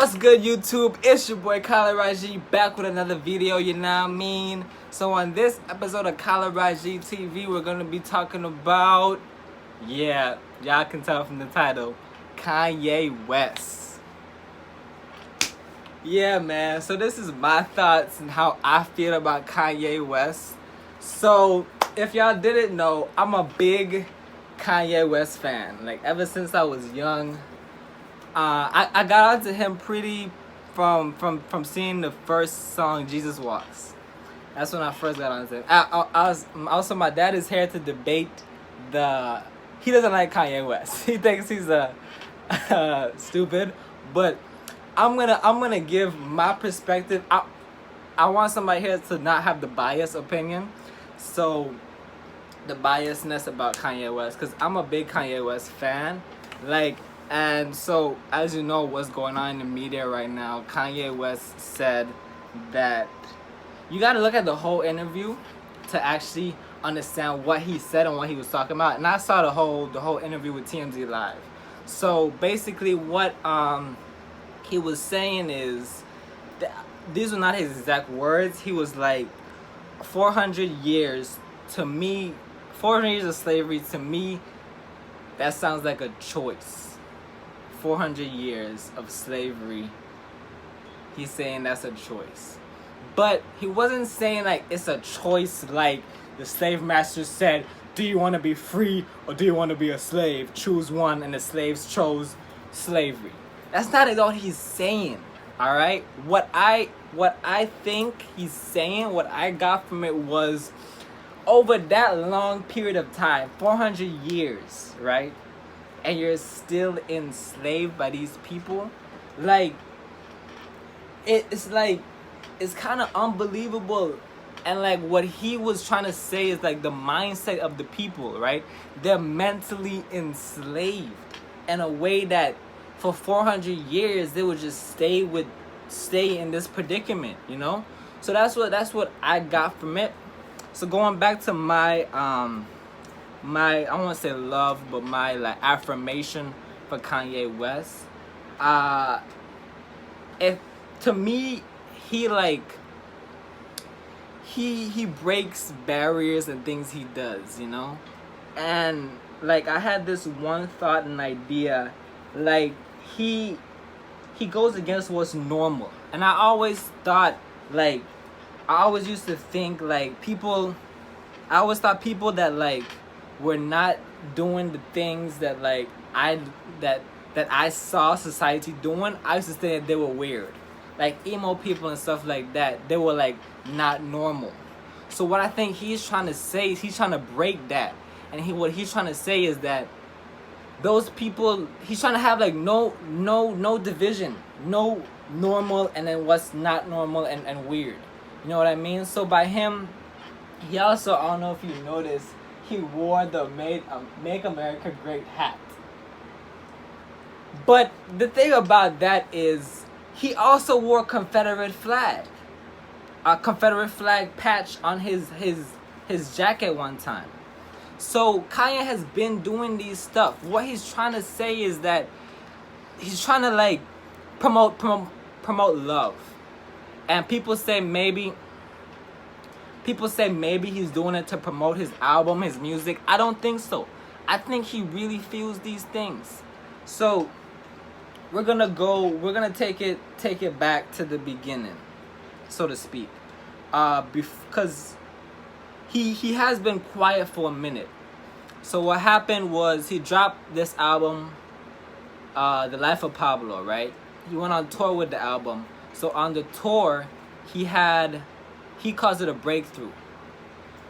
What's good, YouTube? It's your boy Callah Raji back with another video, you know what I mean? So on this episode of Callah Raji TV, we're gonna be talking about, yeah, y'all can tell from the title, Kanye West. Yeah, man, so this is my thoughts and how I feel about Kanye West. So if y'all didn't know, I'm a big Kanye West fan. Like ever since I was young. I got onto him pretty from seeing the first song Jesus Walks. That's when I first got onto him. I was also, my dad is here to debate he doesn't like Kanye West. He thinks he's stupid, but I'm gonna give my perspective. I want somebody here to not have the biased opinion, so the biasness about Kanye West, because I'm a big Kanye West fan. And so, as you know, what's going on in the media right now, Kanye West said that you got to look at the whole interview to actually understand what he said and what he was talking about. And I saw the whole interview with TMZ Live. So basically, what he was saying is that these were not his exact words. He was like, 400 years to me, 400 years of slavery to me, that sounds like a choice. 400 years of slavery, he's saying that's a choice. But he wasn't saying like it's a choice like the slave master said, do you want to be free or do you want to be a slave? Choose one, and the slaves chose slavery. That's not at all he's saying, all right? What I think he's saying, what I got from it was, over that long period of time, 400 years, right? And you're still enslaved by these people, like it's kind of unbelievable. And like what he was trying to say is like the mindset of the people, right? They're mentally enslaved in a way that for 400 years they would just stay in this predicament, you know? So that's what I got from it. So going back to my I don't want to say love, but my like affirmation for Kanye West. If to me, he breaks barriers and things he does, you know. And like I had this one thought and idea, like he goes against what's normal. And I always thought I always used to think like people that like were not doing the things that like that I saw society doing. I used to think that they were weird, like emo people and stuff like that. They were like not normal. So what I think he's trying to say is he's trying to break that, and what he's trying to say is that those people, he's trying to have like no division, no normal and then what's not normal and weird. You know what I mean? So by him, he also, I don't know if you noticed, he wore the Make America Great hat. But the thing about that is he also wore a Confederate flag patch on his jacket one time. So Kanye has been doing these stuff. What he's trying to say is that he's trying to like promote love. And people say maybe he's doing it to promote his album, his music. I don't think so. I think he really feels these things. So we're gonna take it back to the beginning, so to speak. Because he has been quiet for a minute. So what happened was he dropped this album, The Life of Pablo, right? He went on tour with the album. So on the tour, he calls it a breakthrough.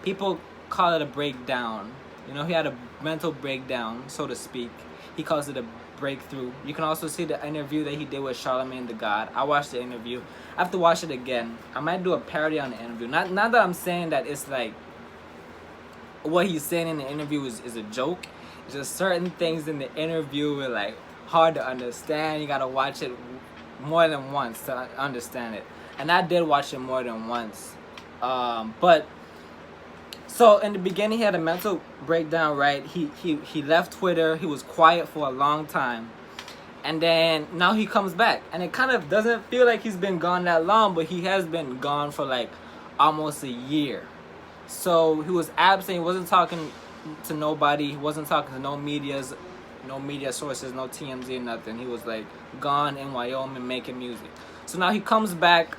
People call it a breakdown. You know, he had a mental breakdown, so to speak. He calls it a breakthrough. You can also see the interview that he did with Charlamagne the God. I watched the interview. I have to watch it again. I might do a parody on the interview. Not that I'm saying that it's like what he's saying in the interview is a joke. It's just certain things in the interview are like hard to understand. You gotta watch it more than once to understand it. And I did watch it more than once. But so in the beginning he had a mental breakdown, right? He left Twitter. He was quiet for a long time. And then now he comes back, and it kind of doesn't feel like he's been gone that long, but he has been gone for like almost a year. So he was absent. He wasn't talking to nobody. He wasn't talking to no media sources, no TMZ, nothing. He was like gone in Wyoming making music. So now he comes back.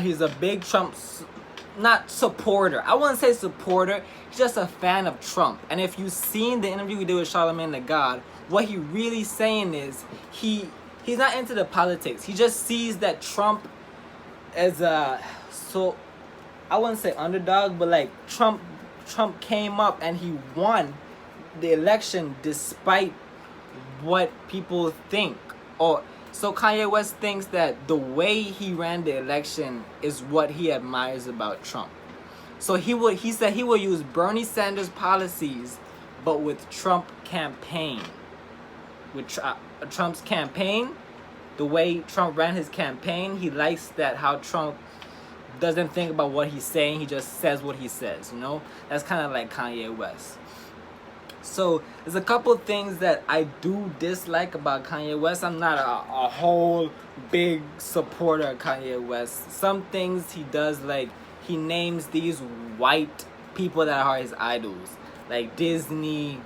He's a big Trump, not supporter. I wouldn't say supporter. He's just a fan of Trump. And if you've seen the interview we did with Charlamagne the God, what he really saying is he's not into the politics. He just sees that Trump as a, so I wouldn't say underdog, but like Trump came up and he won the election despite what people think. Or so Kanye West thinks that the way he ran the election is what he admires about Trump. So he said he will use Bernie Sanders policies, but with Trump campaign. With Trump's campaign, the way Trump ran his campaign, he likes that how Trump doesn't think about what he's saying, he just says what he says, you know? That's kind of like Kanye West. So there's a couple things that I do dislike about Kanye West. I'm not a whole big supporter of Kanye West. Some things he does, like he names these white people that are his idols, like Disney,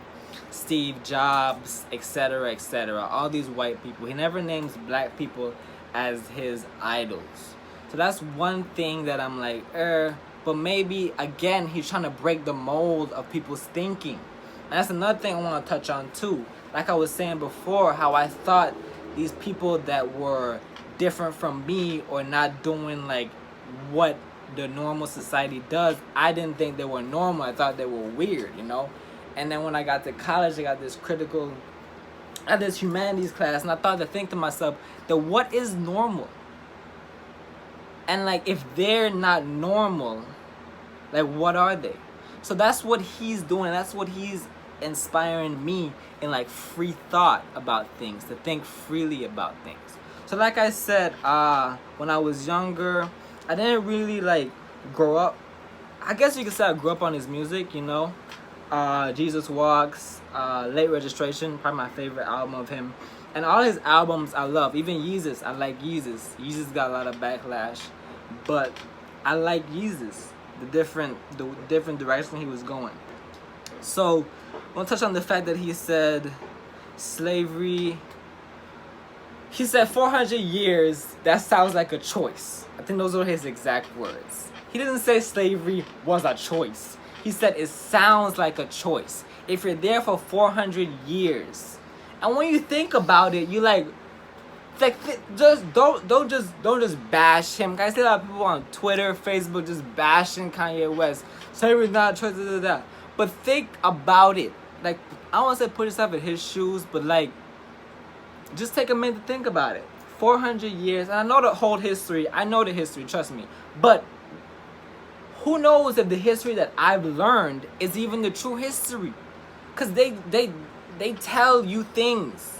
Steve Jobs, etc., etc. All these white people. He never names black people as his idols. So that's one thing that I'm like, but maybe again he's trying to break the mold of people's thinking. And that's another thing I want to touch on too. Like I was saying before, how I thought these people that were different from me or not doing like what the normal society does, I didn't think they were normal. I thought they were weird, you know? And then when I got to college, I got this humanities class, and I thought to think to myself that what is normal? And like if they're not normal, like what are they? So that's what he's doing. That's what he's inspiring me in like free thought about things, to think freely about things. So like I said, when I was younger, I didn't really like grow up. I guess you could say I grew up on his music, you know. Jesus Walks, Late Registration, probably my favorite album of him. And all his albums I love. Even Yeezus, I like Yeezus. Yeezus got a lot of backlash, but I like Yeezus. The different direction he was going. So I want to touch on the fact that he said slavery. He said 400 years, that sounds like a choice. I think those were his exact words. He didn't say slavery was a choice. He said it sounds like a choice. If you're there for 400 years, and when you think about it, you like just don't just bash him. I see a lot of people on Twitter, Facebook just bashing Kanye West. Slavery's not a choice, But think about it. Like, I don't want to say put yourself in his shoes, but like, just take a minute to think about it. 400 years, and I know the whole history. I know the history, trust me. But who knows if the history that I've learned is even the true history? Because they tell you things.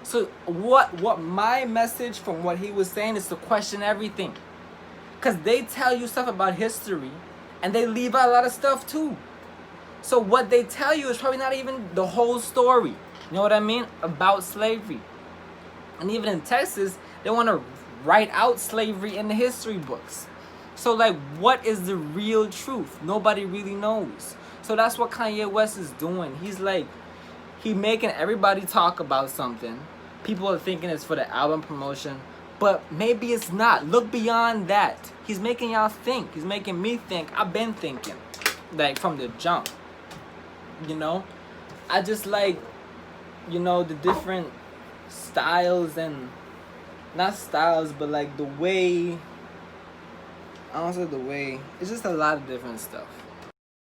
So what my message from what he was saying is to question everything. Because they tell you stuff about history, and they leave out a lot of stuff too. So what they tell you is probably not even the whole story. You know what I mean? About slavery. And even in Texas, they want to write out slavery in the history books. So like, what is the real truth? Nobody really knows. So that's what Kanye West is doing. He's like, he making everybody talk about something. People are thinking it's for the album promotion, but maybe it's not. Look beyond that. He's making y'all think. He's making me think. I've been thinking, like from the jump. You know, I just like, you know, the different styles, and not styles, but like the way. I don't say the way. It's just a lot of different stuff.